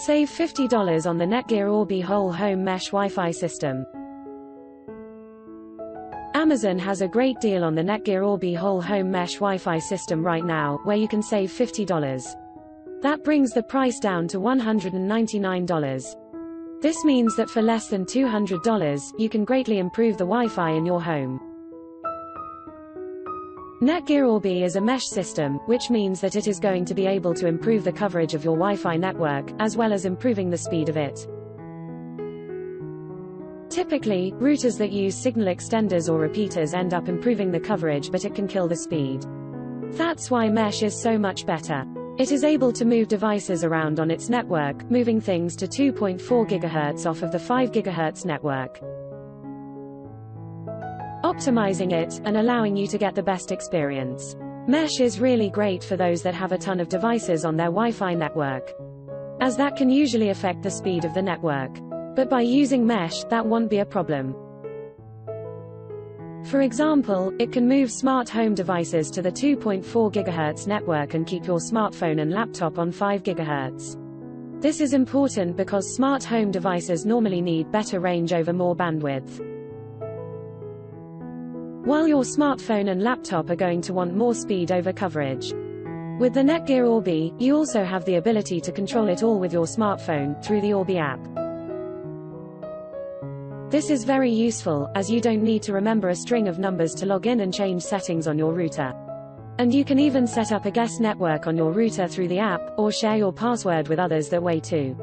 Save $50 on the NETGEAR Orbi whole home mesh Wi-Fi system. Amazon has a great deal on the NETGEAR Orbi whole home mesh Wi-Fi system right now, where you can save $50. That brings the price down to $199. This means that for less than $200, you can greatly improve the Wi-Fi in your home. NETGEAR Orbi is a mesh system, which means that it is going to be able to improve the coverage of your Wi-Fi network, as well as improving the speed of it. Typically, routers that use signal extenders or repeaters end up improving the coverage, but it can kill the speed. That's why mesh is so much better. It is able to move devices around on its network, moving things to 2.4 GHz off of the 5 GHz network, optimizing it, and allowing you to get the best experience. Mesh is really great for those that have a ton of devices on their Wi-Fi network, as that can usually affect the speed of the network. But by using mesh, that won't be a problem. For example, it can move smart home devices to the 2.4 GHz network and keep your smartphone and laptop on 5 GHz. This is important because smart home devices normally need better range over more bandwidth, while your smartphone and laptop are going to want more speed over coverage. With the NETGEAR Orbi, you also have the ability to control it all with your smartphone, through the Orbi app. This is very useful, as you don't need to remember a string of numbers to log in and change settings on your router. And you can even set up a guest network on your router through the app, or share your password with others that way too.